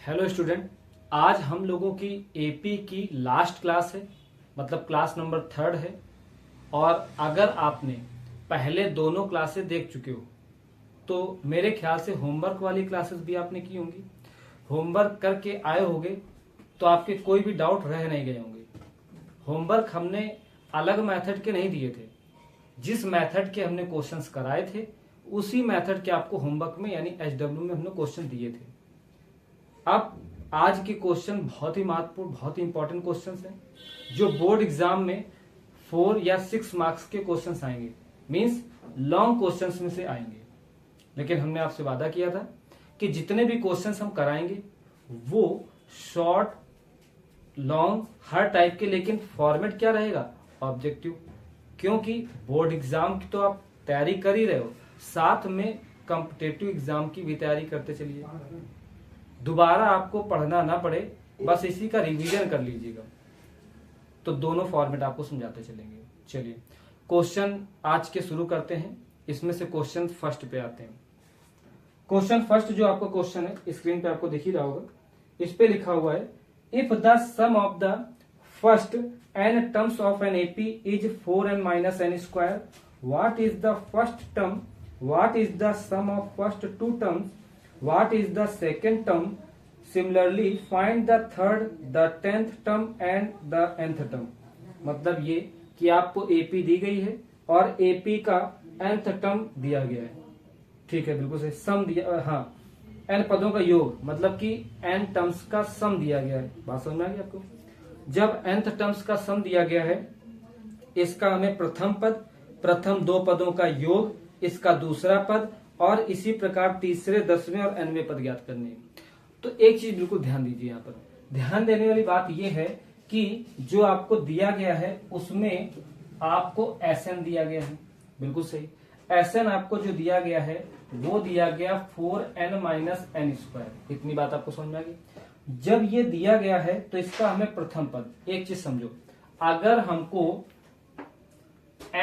Hello student, आज हम लोगों की एपी की लास्ट क्लास है, मतलब क्लास नंबर 3 है। और अगर आपने पहले दोनों क्लासेस देख चुके हो तो मेरे ख्याल से होमवर्क वाली क्लासेस भी आपने की होंगी। होमवर्क करके आए होंगे तो आपके कोई भी डाउट रह नहीं गए होंगे। होमवर्क हमने अलग मेथड के नहीं दिए थे, जिस मेथड के हमने क्वेश्चंस कराए थे उसी मेथड के आपको होमवर्क में यानी एचडब्ल्यू में हमने क्वेश्चन दिए थे। अब आज के क्वेश्चन बहुत ही महत्वपूर्ण, बहुत ही इंपॉर्टेंट क्वेश्चंस हैं जो बोर्ड एग्जाम में 4 या 6 मार्क्स के क्वेश्चंस आएंगे, मींस लॉन्ग क्वेश्चंस में से आएंगे। लेकिन हमने आपसे वादा किया था कि जितने भी क्वेश्चंस हम कराएंगे वो शॉर्ट लॉन्ग हर टाइप के, लेकिन फॉर्मेट क्या रहेगा? ऑब्जेक्टिव। क्योंकि बोर्ड एग्जाम की तो आप तैयारी कर ही रहे हो, साथ में कॉम्पिटेटिव एग्जाम की भी तैयारी करते चलिए। दोबारा आपको पढ़ना ना पड़े, बस इसी का रिवीजन कर लीजिएगा। तो दोनों फॉर्मेट आपको समझाते चलेंगे। चलिए क्वेश्चन आज के शुरू करते हैं। इसमें से क्वेश्चन फर्स्ट पे आते हैं। क्वेश्चन फर्स्ट जो आपका क्वेश्चन है स्क्रीन पे आपको दिख ही रहा होगा। इस पे लिखा हुआ है, if the sum of the first n terms of an AP is 4n minus n square, what is the first term, what is the sum of first two terms, what is the second term, similarly find the third, the 10th term and the nth term। मतलब ये कि आपको AP दी गई है और AP का nth term दिया गया है। ठीक है, बिल्कुल सही। सम दिया, हाँ, n पदों का योग, मतलब कि n टर्म्स का सम दिया गया है। बात समझ में आ गई आपको? जब nth टर्म्स का सम दिया गया है, इसका हमें प्रथम पद, प्रथम दो पदों का योग, इसका दूसरा पद और इसी प्रकार तीसरे, 10वें और 9वें पद ज्ञात करने हैं। तो एक चीज बिल्कुल ध्यान दीजिए। यहाँ पर ध्यान देने वाली बात यह है कि जो आपको दिया गया है उसमें आपको Sn दिया गया है। बिल्कुल सही। Sn आपको जो दिया गया है वो दिया गया 4n माइनस एन स्क्वायर। इतनी बात आपको समझ में आ गई। जब ये दिया गया है तो इसका हमें प्रथम पद, एक चीज समझो, अगर हमको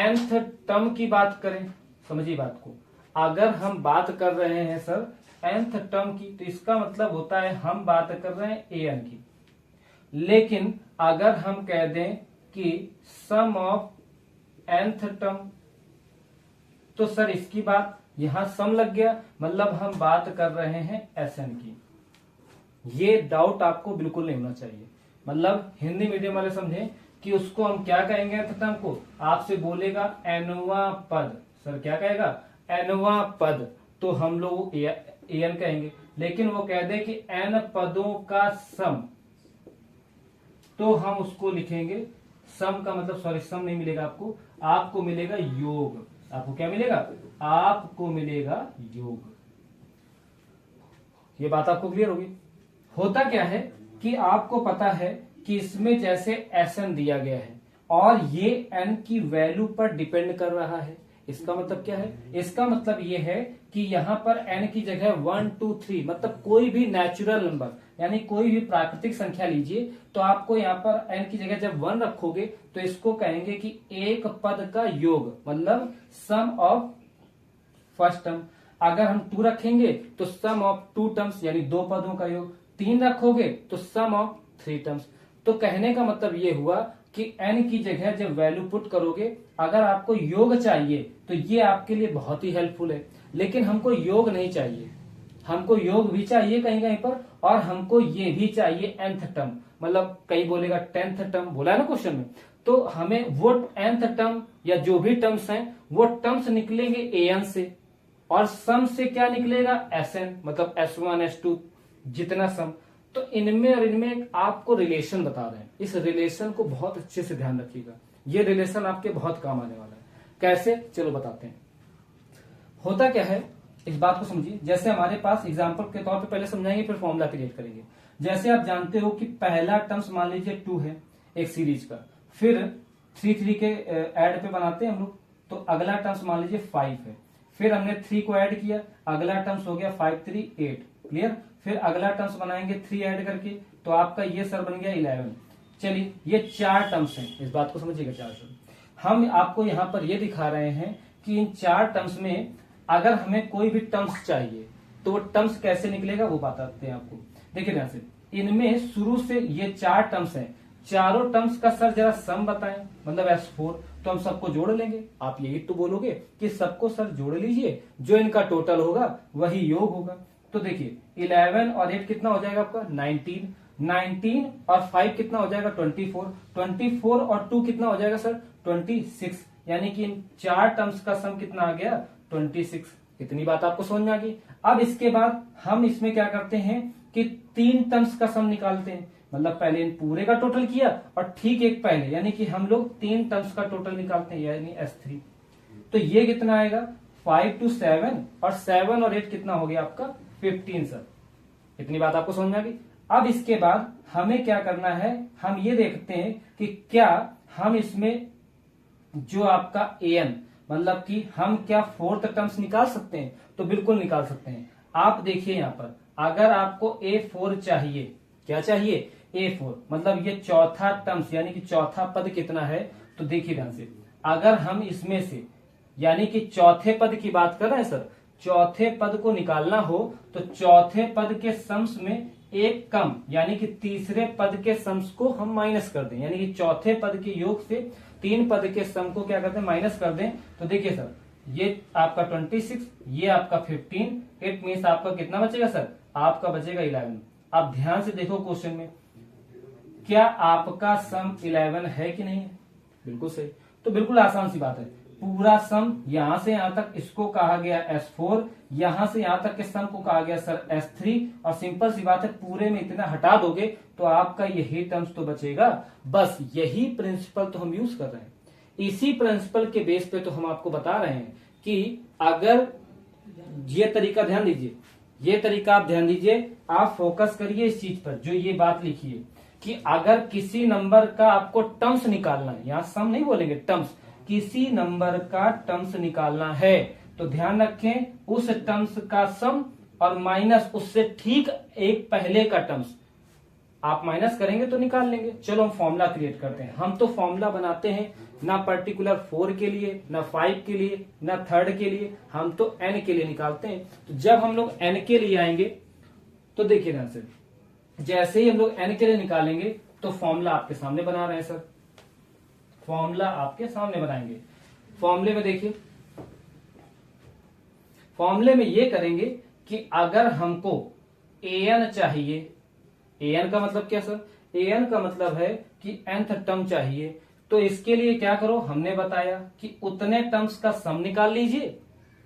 nth टर्म की बात करें, समझिए बात को, अगर हम बात कर रहे हैं सर nth टर्म की, तो इसका मतलब होता है हम बात कर रहे हैं an की। लेकिन अगर हम कह दें कि सम ऑफ nth टर्म, तो सर इसकी बात यहां सम लग गया, मतलब हम बात कर रहे हैं Sn की। ये डाउट आपको बिल्कुल नहीं होना चाहिए। मतलब हिंदी मीडियम वाले समझें कि उसको हम क्या कहेंगे nth टर्म को? आपसे बोलेगा nवां पद। सर क्या कहेगा? nवां पद। तो हम लोग an कहेंगे। लेकिन वो कह दे कि n पदों का सम, तो हम उसको लिखेंगे सम का मतलब, सॉरी सम नहीं मिलेगा आपको, आपको मिलेगा योग। आपको क्या मिलेगा? आपको मिलेगा योग। ये बात आपको क्लियर होगी। होता क्या है कि आपको पता है कि इसमें जैसे Sn दिया गया है और ये n की वैल्यू पर डिपेंड कर रहा है। इसका मतलब क्या है? इसका मतलब ये है कि यहाँ पर n की जगह 1 2 3, मतलब कोई भी नेचुरल नंबर यानी कोई भी प्राकृतिक संख्या लीजिए, तो आपको यहाँ पर n की जगह जब 1 रखोगे तो इसको कहेंगे कि एक पद का योग, मतलब सम ऑफ फर्स्ट टर्म। अगर हम 2 रखेंगे तो सम ऑफ 2 टर्म्स यानी दो पदों का योग। 3 रखोगे तो सम ऑफ 3 टर्म्स। तो कहने का मतलब ये हुआ कि n की जगह जब वैल्यू पुट करोगे, अगर आपको योग चाहिए तो ये आपके लिए बहुत ही हेल्पफुल है। लेकिन हमको योग नहीं चाहिए, हमको योग भी चाहिए कहीं कहीं पर, और हमको ये भी चाहिए nth टर्म, मतलब कहीं बोलेगा 10th टर्म, बोला है ना क्वेश्चन में। तो हमें वो nth टर्म या जो भी टर्म्स हैं वो टर्म्स निकलेंगे an से, और सम से क्या निकलेगा? Sn, मतलब S1 S2 जितना सम। तो इनमें और इनमें आपको रिलेशन बता रहे हैं। इस रिलेशन को बहुत अच्छे से ध्यान रखिएगा, ये रिलेशन आपके बहुत काम आने वाला है। कैसे? चलो बताते हैं। होता क्या है इस बात को समझिए। जैसे हमारे पास एग्जांपल के तौर पे पहले समझाएंगे, फिर फॉर्मूला क्रिएट करेंगे। जैसे आप जानते हो कि पहला टर्म्स मान लीजिए 2 है एक सीरीज का, फिर 3 3 के ऐड पे बनाते हैं हम लोग, तो अगला टर्म्स मान लीजिए 5 है, फिर हमने 3 को ऐड किया, अगला टर्म्स हो गया 5 3 8। क्लियर? फिर अगला टर्म्स बनाएंगे 3 ऐड करके, तो आपका ये सर बन गया 11। चलिए ये 4 टर्म्स हैं, इस बात को समझिएगा। 4 टर्म हम आपको यहाँ पर ये दिखा रहे हैं कि इन 4 टर्म्स में अगर हमें कोई भी टर्म्स चाहिए तो वो टर्म्स कैसे निकलेगा वो बताते हैं आपको। देखिए ध्यान से, इनमें शुरू से ये 4 टर्म्स हैं, चारों टर्म्स का सर जरा सम बताएं, मतलब S4, तो हम सबको जोड़ लेंगे। आप यही तो बोलोगे कि सबको सर जोड़ लीजिए, जो इनका टोटल होगा वही योग होगा। तो देखिए 11 और 8 कितना हो जाएगा आपका 19, 19 और 5 कितना हो जाएगा 24, 24 और 2 कितना हो जाएगा सर 26, यानी कि इन 4 टर्म्स का सम कितना आ गया 26। इतनी बात आपको समझ में आ गई। अब इसके बाद हम इसमें क्या करते हैं कि 3 टर्म्स का सम निकालते हैं, मतलब पहले इन पूरे का टोटल किया और ठीक एक पहले, यानी कि हम लोग 3 टर्म्स का टोटल निकालते हैं, यानी S3। तो ये कितना आएगा 5 to 7 और 7 और 8 कितना हो गया आपका 15 सर। इतनी बात आपको समझ में आ गई। अब इसके बाद हमें क्या करना है, हम ये देखते हैं कि क्या हम इसमें जो आपका an, मतलब कि हम क्या 4th टर्म्स निकाल सकते हैं, तो बिल्कुल निकाल सकते हैं। आप देखिए यहां पर, अगर आपको A4 चाहिए, क्या चाहिए A4, मतलब ये चौथा टर्म्स यानी कि चौथा पद कितना है, तो देखिए ध्यान से, अगर हम इसमें से यानी कि चौथे पद की बात कर रहे हैं सर, चौथे पद को निकालना हो तो चौथे पद के सम्स में एक कम यानी कि तीसरे पद के सम्स को हम माइनस कर दें, यानी कि चौथे पद के योग से 3 पद के सम को क्या करते हैं माइनस कर दें। तो देखिए सर, ये आपका 26, ये आपका 15, इट मीन्स आपका कितना बचेगा सर, आपका बचेगा 11। अब ध्यान से देखो क्वेश्चन में, क्या आपका सम 11 है कि नहीं है, बिल्कुल सही। तो बिल्कुल आसान सी बात है, पूरा सम यहां से यहां तक इसको कहा गया S4, यहां से यहां तक के सम को कहा गया सर S3, और सिंपल सी बात है पूरे में इतना हटा दोगे तो आपका यही टर्म्स तो बचेगा। बस यही प्रिंसिपल तो हम यूज कर रहे हैं, इसी प्रिंसिपल के बेस पे तो हम आपको बता रहे हैं कि अगर ये तरीका ध्यान दीजिए, ये तरीका आप ध्यान दीजिए, आप फोकस करिए इस चीज पर जो ये बात लिखी है कि अगर किसी नंबर का आपको टर्म्स निकालना है, यहां सम नहीं बोलेंगे टर्म्स, किसी नंबर का टर्म्स निकालना है तो ध्यान रखें उस टर्म्स का सम और माइनस उससे ठीक एक पहले का टर्म्स, आप माइनस करेंगे तो निकाल लेंगे। चलो हम फॉर्मूला क्रिएट करते हैं। हम तो फॉर्मूला बनाते हैं ना पर्टिकुलर 4 के लिए, ना 5 के लिए, ना 3rd के लिए, हम तो n के लिए निकालते हैं। तो जब हम लोग n के लिए आएंगे तो देखिए ध्यान से, जैसे ही हम लोग n के लिए निकालेंगे तो फॉर्मूला आपके सामने बना रहे हैं सर, फॉर्मूला आपके सामने बनाएंगे। फॉर्मूले में देखिए, फॉर्मूले में ये करेंगे कि अगर हमको an चाहिए, an का मतलब क्या सर, an का मतलब है कि nth टर्म चाहिए, तो इसके लिए क्या करो, हमने बताया कि उतने टर्म्स का सम निकाल लीजिए,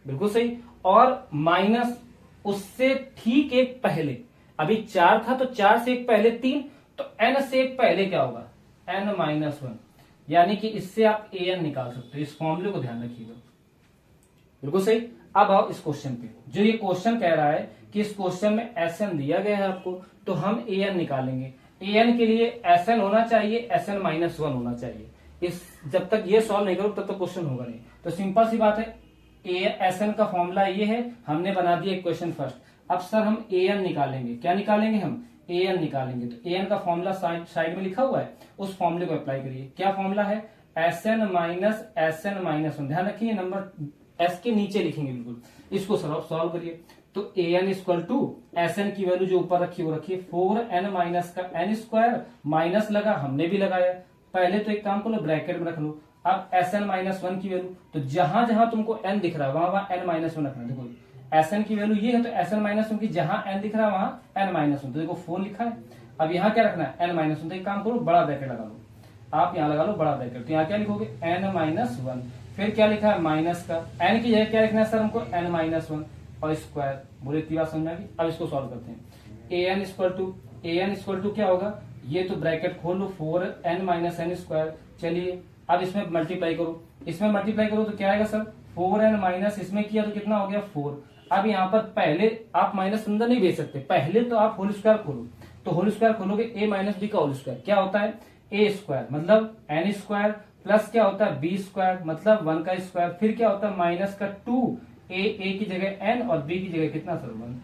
बिल्कुल सही, और माइनस उससे ठीक एक पहले, अभी 4 था तो 4 से एक पहले 3, तो n से एक पहले क्या होगा n-1, यानी कि इससे आप an निकाल सकते हो। इस फॉर्मूले को ध्यान रखिएगा, बिल्कुल सही। अब आओ इस क्वेश्चन पे, जो ये क्वेश्चन कह रहा है कि इस क्वेश्चन में Sn दिया गया है आपको, तो हम an निकालेंगे। an के लिए Sn होना चाहिए, Sn-1 होना चाहिए। इस जब तक ये सॉल्व नहीं करो तब तक क्वेश्चन होगा नहीं। तो सिंपल सी बात है, Sn का फॉर्मूला ये है, हमने बना दिया इक्वेशन फर्स्ट। अब सर हम an निकालेंगे, क्या निकालेंगे हम an निकालेंगे। तो an का फॉर्मूला साइड में लिखा हुआ है, उस फॉर्मूले को अप्लाई करिए। क्या फॉर्मूला है, Sn-Sn-1। ध्यान रखिए नंबर s के नीचे लिखेंगे बिल्कुल, इसको सॉल्व करिए। तो an इक्वल टू Sn की वैल्यू जो ऊपर रखी वो रखिए, 4n माइनस का n स्क्वायर, माइनस लगा, हमने भी लगाया। पहले तो एक काम करो, ब्रैकेट में रख लो। अब Sn-1 की वैल्यू, तो जहां जहां तुमको n दिख रहा है वहां वहां n-1 रखना। देखो Sn की वैल्यू ये है, तो Sn-1 की जहां n दिख रहा है वहां n-1, तो देखो 4 लिखा है। अब यहाँ क्या रखना है n-1, तो एक काम करो, बड़ा ब्रैकेट लगा लो, आप यहाँ लगा लो बड़ा ब्रैकेट। तो यहाँ क्या लिखोगे n-1, फिर क्या लिखा है माइनस का, n की जगह क्या लिखना है सर हमको n-1 और स्क्वायर। बोले इतनी बात समझ आ गई। अब इसको सॉल्व करते हैं। an इक्वल टू क्या होगा, ये तो ब्रैकेट खोल लो, 4n-n स्क्वायर। चलिए अब इसमें मल्टीप्लाई करो, इसमें मल्टीप्लाई करो तो क्या आएगा सर 4n माइनस, इसमें किया तो कितना हो गया 4। अब यहाँ पर पहले आप माइनस अंदर नहीं भेज सकते, पहले तो आप होल स्क्वायर खोलो। तो होल स्क्वायर खोलोगे a माइनस बी का होल स्क्वायर क्या होता है a स्क्वायर, मतलब n स्क्वायर, प्लस क्या होता है b स्क्वायर मतलब 1 का स्क्वायर, फिर क्या होता है माइनस का 2a की जगह n और b की जगह कितना सर 1।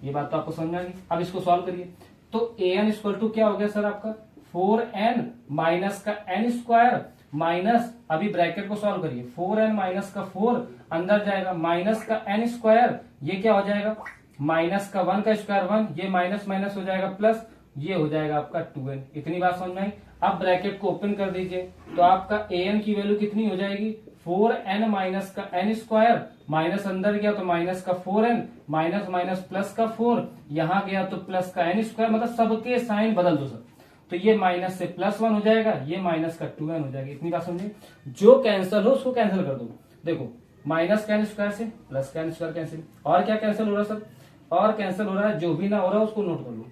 ये बात तो आपको समझ में आ गई। अब इसको सॉल्व करिए, तो an इक्वल टू क्या हो गया सर आपका 4n माइनस का n स्क्वायर माइनस, अभी ब्रैकेट को सॉल्व करिए, 4n माइनस का 4 अंदर जाएगा, माइनस का n स्क्वायर, ये क्या हो जाएगा माइनस का 1 का स्क्वायर 1, ये माइनस माइनस हो जाएगा प्लस, ये हो जाएगा आपका 2n। इतनी बात समझ में आई। अब ब्रैकेट को ओपन कर दीजिए तो आपका an की वैल्यू कितनी हो जाएगी, 4n माइनस का n स्क्वायर, माइनस अंदर गया तो माइनस का 4n, माइनस माइनस प्लस का 4, यहां गया तो प्लस का n स्क्वायर, मतलब सबके साइन बदल दो सब। तो ये माइनस से +1 हो जाएगा, ये माइनस का 2n हो जाएगा। इतनी बात समझिए। जो कैंसिल हो उसको कैंसिल कर दो। देखो माइनस का n स्क्वायर से प्लस का n स्क्वायर कैंसिल, और क्या कैंसिल हो रहा है सर, और कैंसिल हो रहा है, जो भी ना हो रहा है उसको नोट कर लो।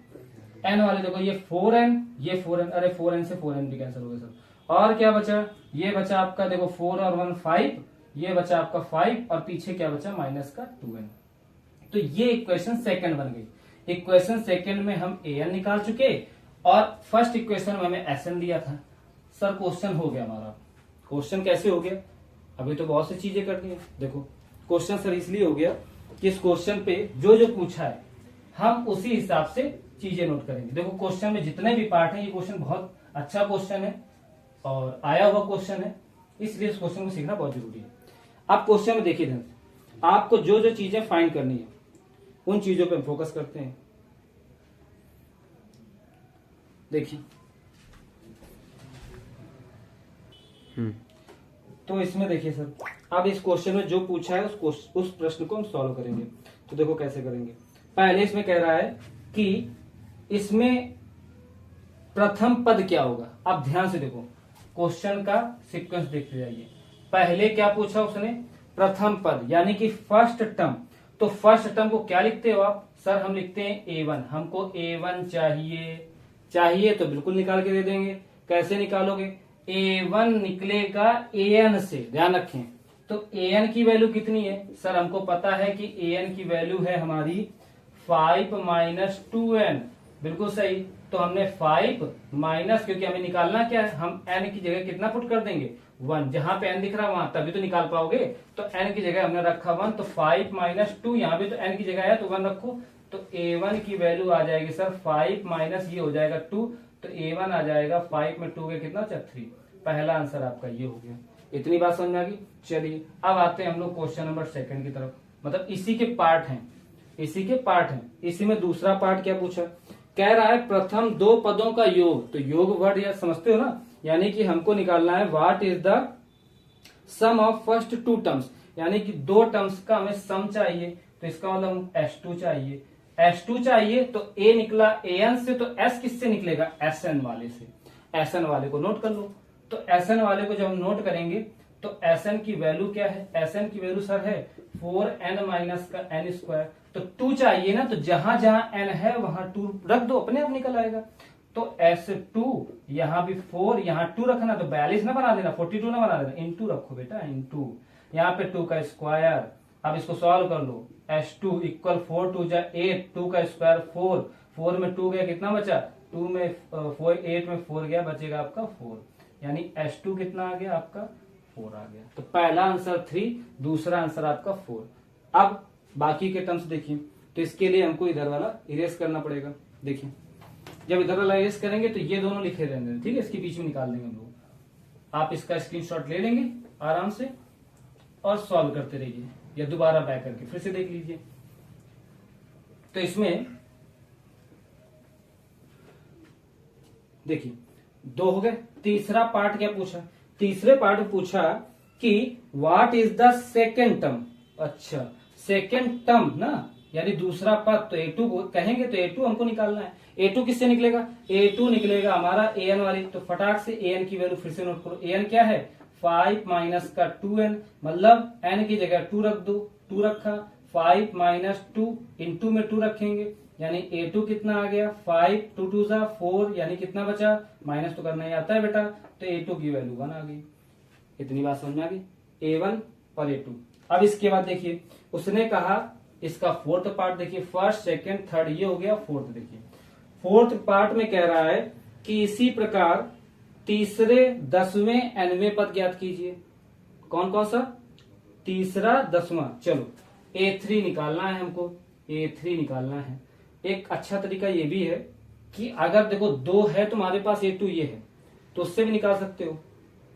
n वाले देखो ये 4n, ये 4n, अरे 4n से 4n भी कैंसिल हो गया सर। और क्या बचा, ये बचा आपका देखो 4 और 1 5, ये बचा आपका 5 और पीछे क्या बचा माइनस का 2n। तो ये इक्वेशन सेकंड बन गई। इक्वेशन सेकंड में हम an निकाल चुके और फर्स्ट इक्वेशन में हमें एसएन दिया था। सर क्वेश्चन हो गया हमारा। क्वेश्चन कैसे हो गया, अभी तो बहुत सी चीजें करनी है। देखो क्वेश्चन सर इसलिए हो गया कि इस क्वेश्चन पे जो जो पूछा है हम उसी हिसाब से चीजें नोट करेंगे। देखो क्वेश्चन में जितने भी पार्ट हैं, ये क्वेश्चन बहुत अच्छा क्वेश्चन है और आया हुआ क्वेश्चन है, इसलिए इस क्वेश्चन को सीखना बहुत जरूरी है। आप क्वेश्चन में देखिए ध्यान से, आपको जो जो चीजें फाइंड करनी है उन चीजों पे हम फोकस करते हैं। देखिए तो इसमें देखिए सर, अब इस क्वेश्चन में जो पूछा है उस प्रश्न को हम सॉल्व करेंगे। तो देखो कैसे करेंगे। पहले इसमें कह रहा है कि इसमें प्रथम पद क्या होगा। अब ध्यान से देखो क्वेश्चन का सीक्वेंस देखते जाइए। पहले क्या पूछा उसने, प्रथम पद यानी कि फर्स्ट टर्म। तो फर्स्ट टर्म को क्या लिखते हो आप, सर हम लिखते हैं a1। हमको a1 चाहिए तो बिल्कुल निकाल के दे देंगे। कैसे निकालोगे, a1 निकलेगा an से, ध्यान रखें। तो an की वैल्यू कितनी है, सर हमको पता है कि an की वैल्यू है हमारी 5 माइनस 2n, बिल्कुल सही। तो हमने 5 माइनस, क्योंकि हमें निकालना क्या है, हम n की जगह कितना पुट कर देंगे 1। जहां पे n दिख रहा है वहां तभी तो निकाल पाओगे। तो n की जगह हमने रखा 1, तो 5 माइनस 2, यहाँ भी तो n की जगह है तो 1 रखो। तो a1 की वैल्यू आ जाएगी सर 5 माइनस ये हो जाएगा 2, तो a1 आ जाएगा 5 में 2 के कितना 3। पहला आंसर आपका ये हो गया। इतनी बात समझ में आ गई। चलिए अब आते हैं हम लोग क्वेश्चन नंबर सेकंड की तरफ, मतलब इसी के पार्ट हैं, इसी के पार्ट हैं। इसी में दूसरा पार्ट क्या पूछा, कह रहा है प्रथम दो पदों का योग। तो योग वर्ड या समझते हो ना, यानी कि हमको निकालना है what is the sum of first 2 terms, यानी कि 2 टर्म्स का हमें सम चाहिए। तो इसका मतलब S2 चाहिए, S2 चाहिए। तो A निकला AN से, तो S किससे निकलेगा, SN वाले से। SN वाले को नोट कर लो। तो SN वाले को जब हम नोट करेंगे तो SN की वैल्यू क्या है, SN की वैल्यू सर है 4n माइनस का n स्क्वायर। तो 2 चाहिए ना, तो जहां जहां n है वहां 2 रख दो, अपने आप निकल आएगा। तो S2 यहाँ भी 4, यहाँ 2 रखना, तो 42 ना बना देना, 42 ना बना देना, इंटू रखो बेटा, इंटू यहाँ पे 2 का स्क्वायर। अब इसको सॉल्व कर लो, S2 इक्वल 4 2 जा 8, 2 का स्क्वायर 4, 4 में 2 गया कितना बचा, 2 में 4, 8 में 4 गया, बचेगा आपका 4, यानी S2 कितना आ गया आपका 4 आ गया। तो पहला आंसर 3, दूसरा आंसर आपका 4। अब बाकी के टर्म्स देखिए, तो इसके लिए हमको इधर वाला इरेज करना पड़ेगा। देखिए जब इधर वाला इरेज करेंगे तो ये दोनों लिखे रहेंगे, ठीक है, इसके बीच में निकाल देंगे हम लोग। आप इसका स्क्रीनशॉट ले लेंगे आराम से और सॉल्व करते रहिए, या दोबारा बैक करके फिर से देख लीजिए। तो इसमें देखिए 2 हो गए। तीसरा पार्ट क्या पूछा, तीसरे पार्ट में पूछा कि what is the second term. अच्छा सेकेंड टर्म ना, यानी दूसरा पद। तो A2 को कहेंगे तो A2 हमको निकालना है। A2 किससे निकलेगा, A2 निकलेगा हमारा AN वाली। तो फटाक से AN की वैल्यू फिर से नोट करो। AN क्या है 5 माइनस का 2n, मतलब n की जगह 2 रख दो, 2 रखा, 5 माइनस 2 इंटू में 2 रखेंगे, यानी A2 कितना आ गया 5, 2 2 जा 4, यानी कितना बचा, माइनस तो करना ही आता है बेटा। तो A2 की वैल्यू 1 आ गई। इतनी बात समझ में आ गई, A1 और A2। अब इसके बाद देखिए उसने कहा इसका फोर्थ पार्ट देखिए, फर्स्ट सेकंड थर्ड ये हो गया, फोर्थ देखिए। फोर्थ पार्ट में कह रहा है कि इसी प्रकार तीसरे 10वें nवें पद ज्ञात कीजिए। कौन कौन सा, तीसरा 10वां। चलो A3 निकालना है हमको, A3 निकालना है। एक अच्छा तरीका ये भी है कि अगर देखो 2 है तुम्हारे पास, A2 ये है, तो उससे भी निकाल सकते हो,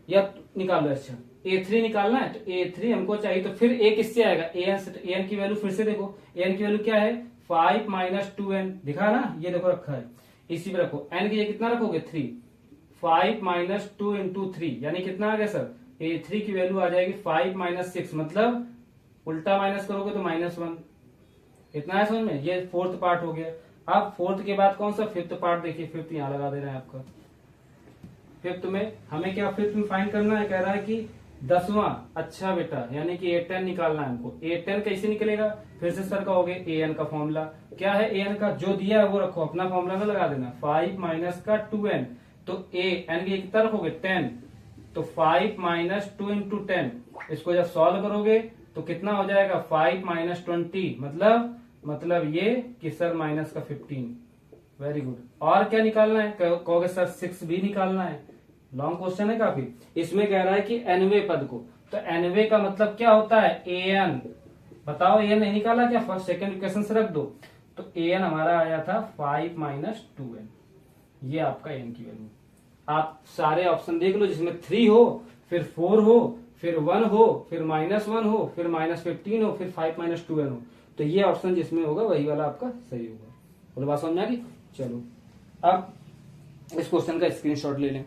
या निकालो। अच्छा A3 निकालना है, तो A3 हमको चाहिए, तो फिर A किससे आएगा, AN से। तो AN की वैल्यू फिर से देखो, AN की वैल्यू क्या है 5 माइनस 2n दिखा ना, ये देखो रखा है, इसी पे रखो। n के ये कितना रखोगे 3, 5 माइनस 2 इंटू 3 यानी कितना आ गया सर, ये 3 की वैल्यू आ जाएगी 5 माइनस 6, मतलब उल्टा माइनस करोगे तो -1। इतना है समझ में, ये फोर्थ पार्ट हो गया। अब फोर्थ के बाद कौन सा, फिफ्थ पार्ट देखिए, फिफ्थ यहाँ लगा दे रहे हैं आपका। फिफ्थ में हमें क्या, फिफ्थ में फाइंड करना है, कह रहा है कि 10वां, अच्छा बेटा, यानी कि A10 निकालना है हमको। A10 कैसे निकलेगा, फिर से सर कहोगे an का फॉर्मूला क्या है, an का जो दिया है वो रखो, अपना फॉर्मूला ना लगा देना। 5 माइनस का 2n, तो n के कितना रखोगे 10, तो 5 माइनस 2 इंटू 10, इसको जब सॉल्व करोगे तो कितना हो जाएगा 5 माइनस 20, मतलब ये कि सर माइनस का 15। Very good. और क्या निकालना है, कहोगे सर 6 भी निकालना है, लॉन्ग क्वेश्चन है काफी। इसमें कह रहा है कि nवें पद को, तो nवें का मतलब क्या होता है an, बताओ an नहीं निकाला क्या, फर्स्ट सेकंड इक्वेशन से रख दो, तो an हमारा आया था 5 माइनस 2n, ये आपका n की वैल्यू। आप सारे ऑप्शन देख लो जिसमें 3 हो, फिर 4 हो, फिर 1 हो, फिर -1 हो, फिर -15 हो, फिर 5 माइनस 2n हो, तो ये ऑप्शन जिसमें होगा वही वाला आपका सही होगा। बोलो बात समझ आ गई। चलो अब इस क्वेश्चन का स्क्रीनशॉट ले लें।